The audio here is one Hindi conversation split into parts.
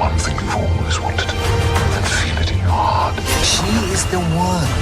one thing you've always wanted, and feel it in your heart. She is the one.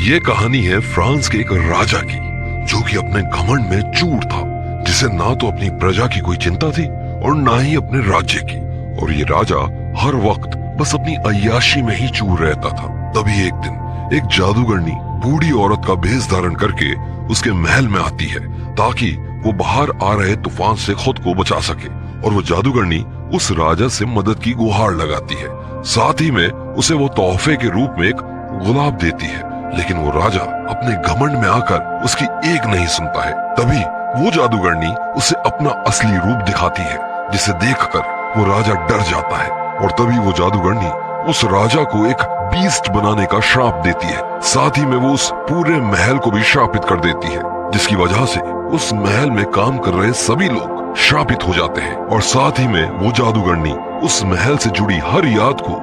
ये कहानी है फ्रांस के एक राजा की, जो कि अपने घमंड में चूर था, जिसे ना तो अपनी प्रजा की कोई चिंता थी और ना ही अपने राज्य की। और ये राजा हर वक्त बस अपनी अय्याशी में ही चूर रहता था। तभी एक दिन एक जादूगरनी बूढ़ी औरत का भेष धारण करके उसके महल में आती है, ताकि वो बाहर आ रहे तूफान से खुद को बचा सके। और वो जादूगरनी उस राजा से मदद की गुहार लगाती है, साथ ही में उसे वो तोहफे के रूप में एक गुलाब देती है। लेकिन वो राजा अपने घमंड में आकर उसकी एक नहीं सुनता है। तभी वो जादूगरनी उसे अपना असली रूप दिखाती है, जिसे देखकर वो राजा डर जाता है। और तभी वो जादूगरनी उस राजा को एक बीस्ट बनाने का श्राप देती है, साथ ही में वो उस पूरे महल को भी श्रापित कर देती है, जिसकी वजह से उस महल में काम कर रहे सभी लोग श्रापित हो जाते हैं। और साथ ही में वो जादूगरनी उस महल से जुड़ी हर याद को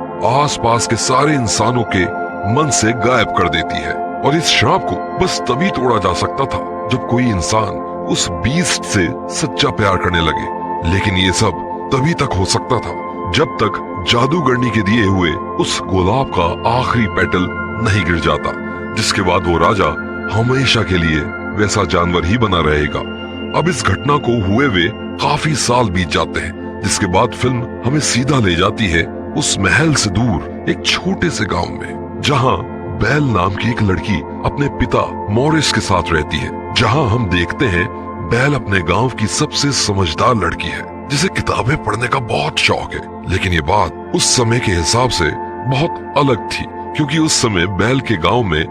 आसपास के सारे इंसानों के मन से गायब कर देती है। और इस श्राप को बस तभी तोड़ा जा सकता था जब कोई इंसान उस बीस्ट से सच्चा प्यार करने लगे। लेकिन ये सब तभी तक हो सकता था जब तक जादूगरनी के दिए हुए उस गुलाब का आखिरी पेटल नहीं गिर जाता, जिसके बाद वो राजा हमेशा के लिए वैसा जानवर ही बना रहेगा। अब इस घटना को हुए हुए काफी साल बीत जाते हैं, जिसके बाद फिल्म हमें सीधा ले जाती है उस महल से दूर एक छोटे से गांव में, जहां बेल नाम की एक लड़की अपने पिता मॉरिस के साथ रहती है। जहां हम देखते हैं बेल अपने गांव की सबसे समझदार लड़की है, जिसे किताबें पढ़ने का बहुत शौक है। लेकिन ये बात उस समय के हिसाब से बहुत अलग थी, क्योंकि उस समय बेल के गांव में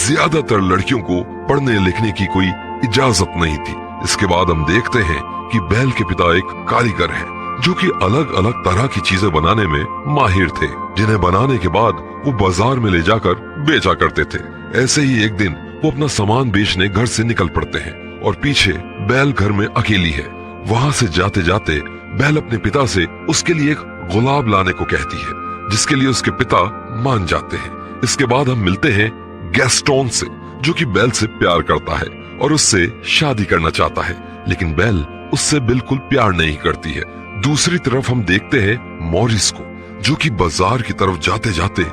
ज्यादातर लड़कियों को पढ़ने लिखने की कोई इजाजत नहीं थी। इसके बाद हम देखते हैं कि बेल के पिता एक कारीगर हैं, जो कि अलग अलग तरह की चीजें बनाने में माहिर थे, जिन्हें बनाने के बाद वो बाजार में ले जाकर बेचा करते थे। ऐसे ही एक दिन वो अपना सामान बेचने घर से निकल पड़ते हैं, और पीछे बेल घर में अकेली है। वहां से जाते जाते बेल अपने पिता से उसके लिए एक गुलाब लाने को कहती है, जिसके लिए उसके पिता मान जाते हैं। इसके बाद हम मिलते हैं गैस्टोन से, जो कि बेल से प्यार करता है और उससे शादी करना चाहता है। लेकिन बेल उससे बिल्कुल प्यार नहीं करती है। दूसरी तरफ हम देखते हैं मॉरिस को, जो कि बाजार की तरफ जाते जाते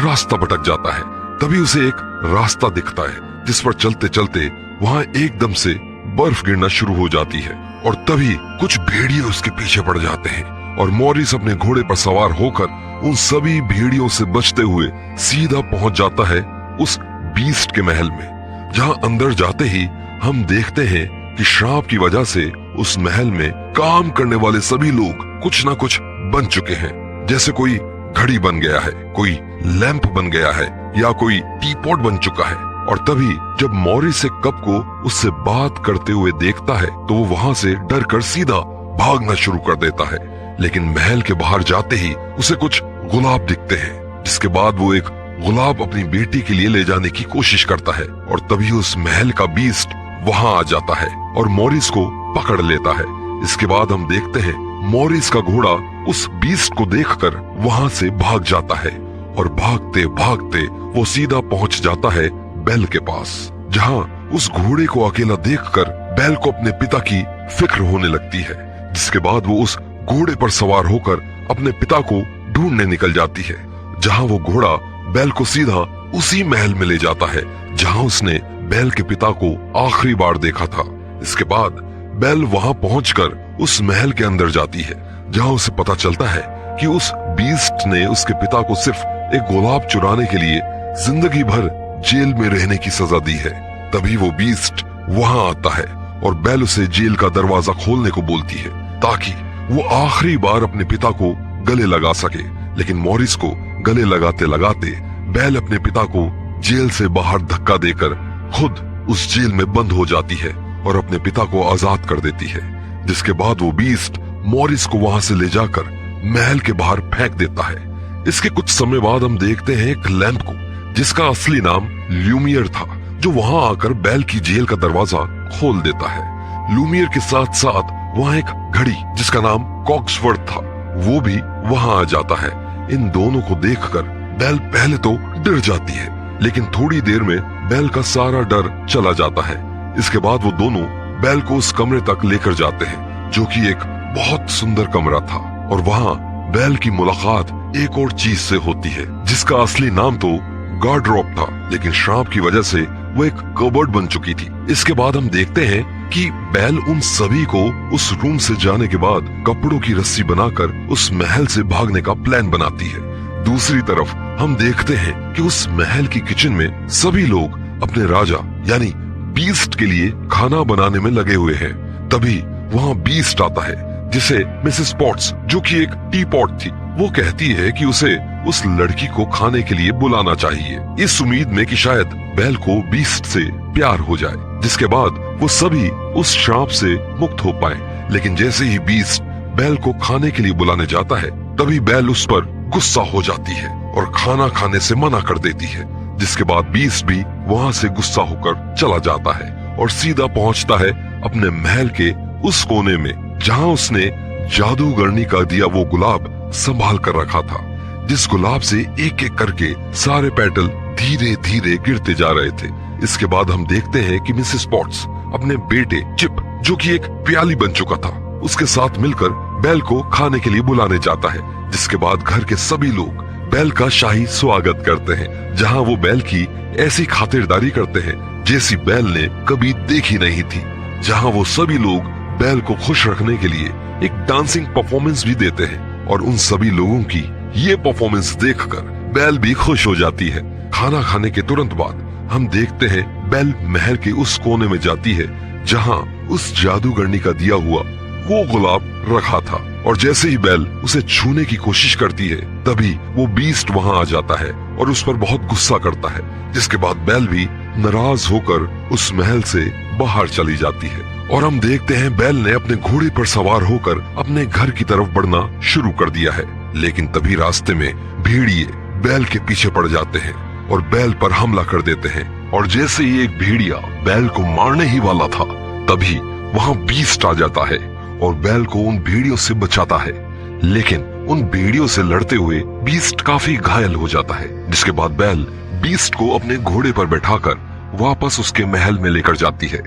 रास्ता भटक जाता है। तभी उसे एक रास्ता दिखता है, जिस पर चलते चलते वहां एकदम से बर्फ गिरना शुरू हो जाती है। और तभी कुछ भेड़िए उसके पीछे पड़ जाते हैं, और मॉरिस अपने घोड़े पर सवार होकर उन सभी भेड़ियों से बचते हुए सीधा पहुंच जाता है उस बीस्ट के महल में। जहां अंदर जाते ही हम देखते हैं कि श्राप की वजह से उस महल में काम करने वाले सभी लोग कुछ ना कुछ बन चुके हैं। जैसे कोई घड़ी बन गया है, कोई लैंप बन गया है, या कोई टीपॉट बन चुका है। और तभी जब मॉरिस एक कप को उससे बात करते हुए देखता है, तो वो वहां से डर कर सीधा भागना शुरू कर देता है। लेकिन महल के बाहर जाते ही उसे कुछ गुलाब दिखते हैं, जिसके बाद वो एक गुलाब अपनी बेटी के लिए ले जाने की कोशिश करता है। और तभी उस महल का बीस्ट वहां आ जाता है और मॉरिस को पकड़ लेता है। इसके बाद हम देखते हैं मॉरिस का घोड़ा उस बीस्ट को देखकर वहां से भाग जाता है, और भागते भागते वो सीधा पहुंच जाता है बेल के पास, जहां उस घोड़े को अकेला देखकर बेल को अपने पिता की फिक्र होने लगती है। जिसके बाद वो उस घोड़े पर सवार होकर अपने पिता को ढूंढने निकल जाती है, जहां वो घोड़ा बेल को सीधा उसी महल में ले जाता है जहां उसने बेल के पिता को आखिरी बार देखा था। इसके बाद बेल वहां पहुंचकर उस महल के अंदर जाती है, जहां उसे पता चलता है कि उस बीस्ट ने उसके पिता को सिर्फ एक गुलाब चुराने के लिए जिंदगी भर जेल में रहने की सजा दी है। तभी वो बीस्ट वहां आता है और बेल उसे जेल का दरवाजा खोलने को बोलती है, ताकि वो आखिरी बार अपने पिता को गले लगा सके। लेकिन मॉरिस को गले लगाते लगाते बेल अपने पिता को जेल से बाहर धक्का देकर खुद उस जेल में बंद हो जाती है और अपने पिता को आजाद कर देती है। जिसके बाद वो बीस्ट मॉरिस को वहां से ले जाकर महल के बाहर फेंक देता है। इसके कुछ समय बाद हम देखते हैं एक लैंप को, जिसका असली नाम ल्यूमियर था, जो वहां आकर बेल की जेल का दरवाजा खोल देता है। ल्यूमियर के साथ साथ वहां एक घड़ी जिसका नाम कॉक्सवर्थ था, वो भी वहां आ जाता है। इन दोनों को देखकर बेल पहले तो डर जाती है, लेकिन थोड़ी देर में बेल का सारा डर चला जाता है। इसके बाद वो दोनों बैल को उस कमरे तक लेकर जाते हैं, जो कि एक बहुत सुंदर कमरा था। और वहाँ बैल की मुलाकात एक और चीज से होती है, जिसका असली नाम तो गार्डरोब था, लेकिन श्राप की वजह से वो एक कबर्ड बन चुकी थी। इसके बाद हम देखते हैं कि बैल उन सभी को उस रूम से जाने के बाद कपड़ों की रस्सी बनाकर उस महल से भागने का प्लान बनाती है। दूसरी तरफ हम देखते हैं कि उस महल की किचन में सभी लोग अपने राजा यानी बीस्ट के लिए खाना बनाने में लगे हुए हैं। तभी वहाँ बीस्ट आता है, जिसे मिसेस पॉट्स, जो कि एक टी पॉट थी, वो कहती है कि उसे उस लड़की को खाने के लिए बुलाना चाहिए, इस उम्मीद में कि शायद बैल को बीस्ट से प्यार हो जाए, जिसके बाद वो सभी उस श्राप से मुक्त हो पाए। लेकिन जैसे ही बीस्ट बैल को खाने के लिए बुलाने जाता है, तभी बैल उस पर गुस्सा हो जाती है और खाना खाने से मना कर देती है, जिसके बाद बीस्ट भी वहाँ से गुस्सा होकर चला जाता है और सीधा पहुँचता है अपने महल के उस कोने में, जहाँ उसने जादूगरनी का दिया वो गुलाब संभाल कर रखा था, जिस गुलाब से एक एक करके सारे पेटल धीरे धीरे गिरते जा रहे थे। इसके बाद हम देखते हैं कि मिसेस पॉट्स अपने बेटे चिप, जो कि एक प्याली बन चुका था, उसके साथ मिलकर बैल को खाने के लिए बुलाने जाता है, जिसके बाद घर के सभी लोग बैल का शाही स्वागत करते हैं, जहाँ वो बैल की ऐसी खातिरदारी करते हैं जैसी बैल ने कभी देखी नहीं थी, जहाँ वो सभी लोग बैल को खुश रखने के लिए एक डांसिंग परफॉर्मेंस भी देते हैं। और उन सभी लोगों की ये परफॉर्मेंस देखकर बैल भी खुश हो जाती है। खाना खाने के तुरंत बाद हम देखते हैं बैल महल के उस कोने में जाती है जहाँ उस जादूगरनी का दिया हुआ वो गुलाब रखा था, और जैसे ही बैल उसे छूने की कोशिश करती है, तभी वो बीस्ट वहाँ आ जाता है और उस पर बहुत गुस्सा करता है, जिसके बाद बैल भी नाराज होकर उस महल से बाहर चली जाती है। और हम देखते हैं बैल ने अपने घोड़े पर सवार होकर अपने घर की तरफ बढ़ना शुरू कर दिया है। लेकिन तभी रास्ते में भेड़िए बैल के पीछे पड़ जाते हैं और बैल पर हमला कर देते हैं। और जैसे ही एक भेड़िया बैल को मारने ही वाला था, तभी वहाँ बीस्ट आ जाता है और बैल को उन भेड़ियों से बचाता है। लेकिन उन भेड़ियों से लड़ते हुए बीस्ट काफी घायल हो जाता है, जिसके बाद बैल बीस्ट को अपने घोड़े पर बैठाकर वापस उसके महल में लेकर जाती है।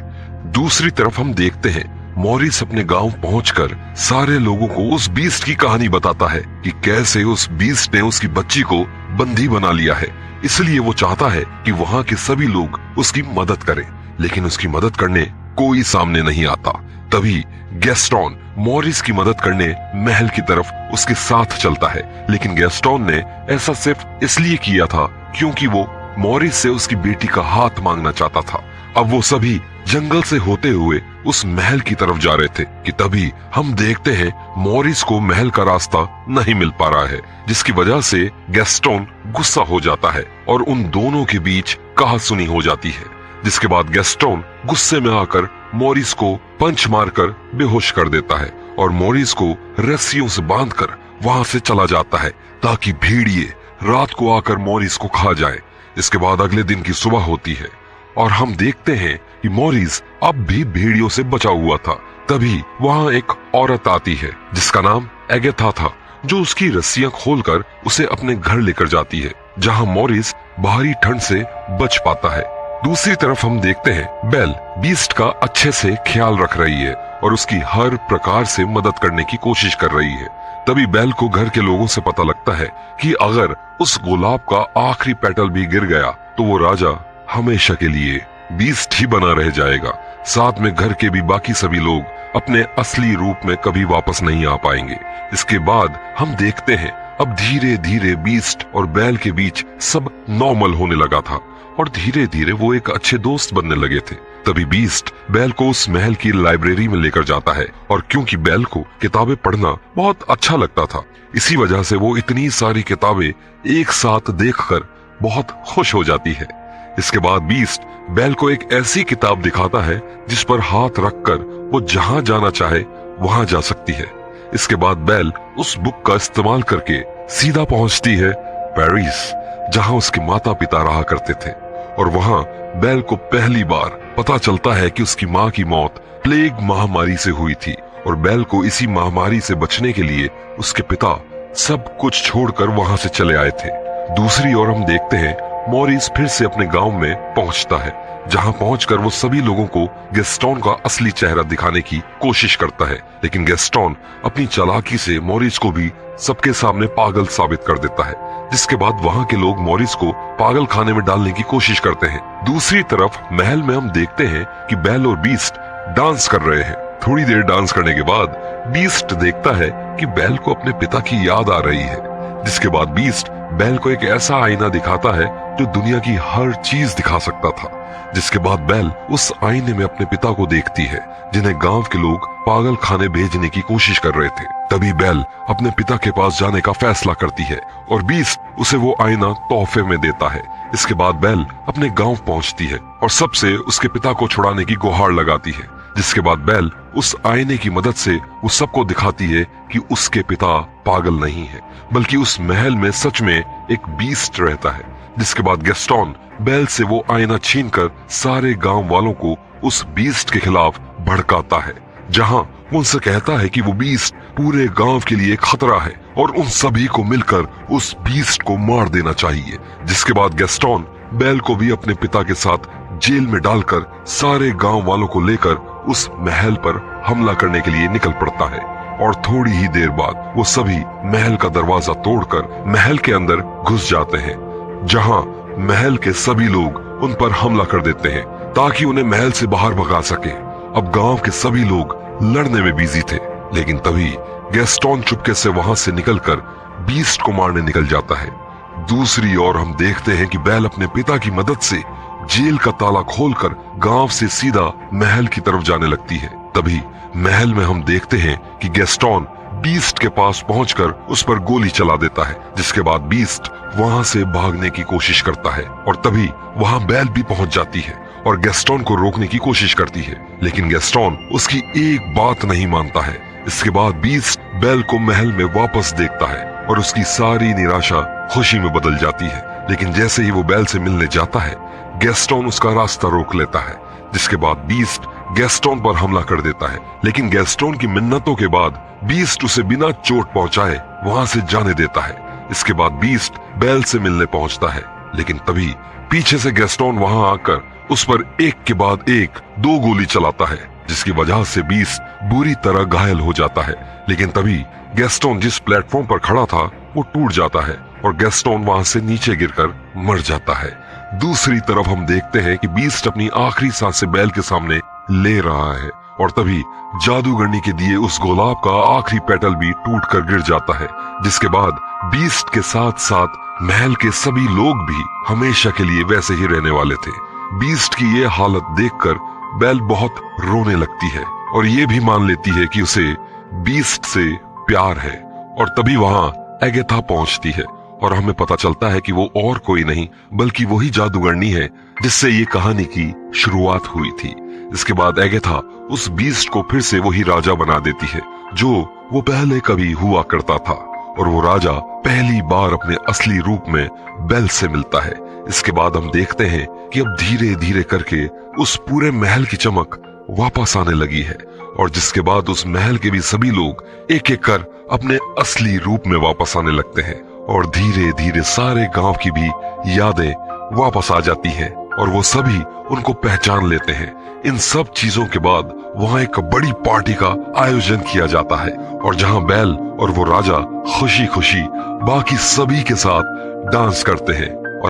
दूसरी तरफ हम देखते हैं मॉरिस अपने गांव पहुंचकर सारे लोगों को उस बीस्ट की कहानी बताता है कि कैसे उस बीस्ट ने उसकी बच्ची को बंदी बना लिया है। इसलिए वो चाहता है कि वहाँ के सभी लोग उसकी मदद करें, लेकिन उसकी मदद करने कोई सामने नहीं आता। तभी गैस्टोन मॉरिस की मदद करने महल की तरफ उसके साथ चलता है, लेकिन गैस्टोन ने ऐसा सिर्फ इसलिए किया था क्योंकि वो मॉरिस से उसकी बेटी का हाथ मांगना चाहता था। अब वो सभी जंगल से होते हुए उस महल की तरफ जा रहे थे कि तभी हम देखते हैं मॉरिस को महल का रास्ता नहीं मिल पा रहा है, जिसकी वजह से गैस्टोन गुस्सा हो जाता है और उन दोनों के बीच कहासुनी हो जाती है। जिसके बाद गैस्टोन गुस्से में आकर मॉरिस को पंच मारकर बेहोश कर देता है और मॉरिस को रस्सियों से बांधकर वहां से चला जाता है ताकि भेड़िए रात को आकर मॉरिस को खा जाए। इसके बाद अगले दिन की सुबह होती है और हम देखते हैं कि मॉरिस अब भी भेड़ियों से बचा हुआ था। तभी वहाँ एक औरत आती है जिसका नाम एगेथा था, जो उसकी रस्सियां खोलकर उसे अपने घर लेकर जाती है, जहाँ मॉरिस बाहरी ठंड से बच पाता है। दूसरी तरफ हम देखते हैं बेल बीस्ट का अच्छे से ख्याल रख रही है और उसकी हर प्रकार से मदद करने की कोशिश कर रही है। तभी बेल को घर के लोगों से पता लगता है कि अगर उस गुलाब का आखिरी पेटल भी गिर गया तो वो राजा हमेशा के लिए बीस्ट ही बना रह जाएगा। साथ में घर के भी बाकी सभी लोग अपने असली रूप में कभी वापस नहीं आ पाएंगे। इसके बाद हम देखते हैं अब धीरे धीरे बीस्ट और बेल के बीच सब नॉर्मल होने लगा था और धीरे धीरे वो एक अच्छे दोस्त बनने लगे थे। तभी बीस्ट बेल को उस महल की लाइब्रेरी में लेकर जाता है और क्योंकि बेल को किताबें पढ़ना बहुत अच्छा लगता था, इसी वजह से वो इतनी सारी किताबें एक साथ देखकर बहुत खुश हो जाती है। इसके बाद बीस्ट बेल को एक ऐसी किताब दिखाता है जिस पर हाथ रखकर वो जहां जाना चाहे वहां जा सकती है। इसके बाद बेल उस बुक का इस्तेमाल करके सीधा पहुंचती है पेरिस, जहां उसके माता पिता रहा करते थे, और वहां बेल को पहली बार पता चलता है कि उसकी माँ की मौत प्लेग महामारी से हुई थी और बेल को इसी महामारी से बचने के लिए उसके पिता सब कुछ छोड़कर वहां से चले आए थे। दूसरी ओर हम देखते हैं मॉरिस फिर से अपने गांव में पहुंचता है, जहां पहुंचकर वो सभी लोगों को गैस्टोन का असली चेहरा दिखाने की कोशिश करता है। लेकिन गैस्टोन अपनी चालाकी से मॉरिस को भी सबके सामने पागल साबित कर देता है, जिसके बाद वहां के लोग मॉरिस को पागल खाने में डालने की कोशिश करते हैं। दूसरी तरफ महल में हम देखते हैं कि बेल और बीस्ट डांस कर रहे हैं। थोड़ी देर डांस करने के बाद बीस्ट देखता है कि बेल को अपने पिता की याद आ रही है, जिसके बाद बीस्ट बेल को एक ऐसा आईना दिखाता है जो दुनिया की हर चीज दिखा सकता था। जिसके बाद बेल उस आईने में अपने पिता को देखती है, जिन्हें गांव के लोग पागल खाने भेजने की कोशिश कर रहे थे। तभी बेल अपने पिता के पास जाने का फैसला करती है और बीस्ट उसे वो आईना तोहफे में देता है। इसके बाद बेल अपने गांव पहुंचती है और सबसे उसके पिता को छुड़ाने की गुहार लगाती है। जिसके बाद बेल उस आईने की मदद से वो सबको दिखाती है कि उसके पिता पागल नहीं है, बल्कि उस महल में सच में एक बीस्ट रहता है। जिसके बाद गैस्टोन बेल से वो आईना छीनकर सारे गांव वालों को उस बीस्ट के खिलाफ भड़काता है, जहां वो उनसे कहता है कि वो बीस्ट पूरे गांव के लिए खतरा है और उन सभी को मिलकर उस बीस्ट को मार देना चाहिए। जिसके बाद गैस्टोन बेल को भी अपने पिता के साथ जेल में डालकर सारे गांव वालों को लेकर उस महल पर हमला करने के लिए निकल पड़ता है। और थोड़ी ही देर बाद वो सभी महल का दरवाजा तोड़कर महल के अंदर घुस जाते हैं, जहां महल के सभी लोग उन पर हमला कर देते हैं ताकि उन्हें महल से बाहर भगा सके। अब गांव के सभी लोग लड़ने में बिजी थे, लेकिन तभी गैस्टोन चुपके से वहां से निकलकर बीस्ट को मारने निकल जाता है। दूसरी ओर हम देखते हैं कि बेल अपने पिता की मदद से जेल का ताला खोलकर गांव से सीधा महल की तरफ जाने लगती है। तभी महल में हम देखते हैं कि गैस्टोन बीस्ट के पास पहुंचकर उस पर गोली चला देता है, जिसके बाद बीस्ट वहां से भागने की कोशिश करता है और तभी वहां बेल भी पहुंच जाती है और गैस्टोन को रोकने की कोशिश करती है, लेकिन गैस्टोन उसकी एक बात नहीं मानता है। इसके बाद बीस्ट बेल को महल में वापस देखता है और उसकी सारी निराशा खुशी में बदल जाती है। लेकिन जैसे ही वो बेल से मिलने जाता है, गैस्टोन उसका रास्ता रोक लेता है। जिसके बाद बीस्ट गैस्टोन पर हमला कर देता है, लेकिन गैस्टोन की मिन्नतों के बाद बीस्ट उसे बिना चोट पहुंचाए वहां से जाने देता है। इसके बाद बीस्ट बेल से मिलने पहुंचता है, लेकिन तभी पीछे से गैस्टोन वहां आकर उस पर एक के बाद एक 2 गोली चलाता है, जिसकी वजह से बीस्ट बुरी तरह घायल हो जाता है। लेकिन तभी गैस्टोन जिस प्लेटफॉर्म पर खड़ा था वो टूट जाता है और गैस्टोन वहां से नीचे गिरकर मर जाता है। दूसरी तरफ हम देखते हैं कि बीस्ट अपनी आखिरी सांसें बेल के सामने ले रहा है और तभी जादूगरनी के दिए उस गुलाब का आखिरी पेटल भी टूटकर गिर जाता है। जिसके बाद बीस्ट के साथ साथ महल के सभी लोग भी हमेशा के लिए वैसे ही रहने वाले थे। बीस्ट की ये हालत देखकर बेल बहुत रोने लगती है और ये भी मान लेती है कि उसे बीस्ट से प्यार है। और तभी वहां एगेथा पहुंचती है और हमें पता चलता है कि वो और कोई नहीं बल्कि वही जादूगरनी है जिससे ये कहानी की शुरुआत हुई थी। इसके बाद एगेथा उस बीस्ट को फिर से वही राजा बना देती है जो वो पहले कभी हुआ करता था और वो राजा पहली बार अपने असली रूप में बेल से मिलता है। इसके बाद हम देखते हैं कि अब धीरे धीरे करके उस पूरे महल की चमक वापस आने लगी है और जिसके बाद उस महल के भी सभी लोग एक एक कर अपने असली रूप में वापस आने लगते हैं और धीरे धीरे सारे गांव की भी यादें वापस आ जाती हैं और वो सभी उनको पहचान लेते हैं। इन सब चीजों के बाद वहां एक बड़ी पार्टी का आयोजन किया जाता है और जहां बेल और वो राजा खुशी खुशी बाकी सभी के साथ डांस करते हैं।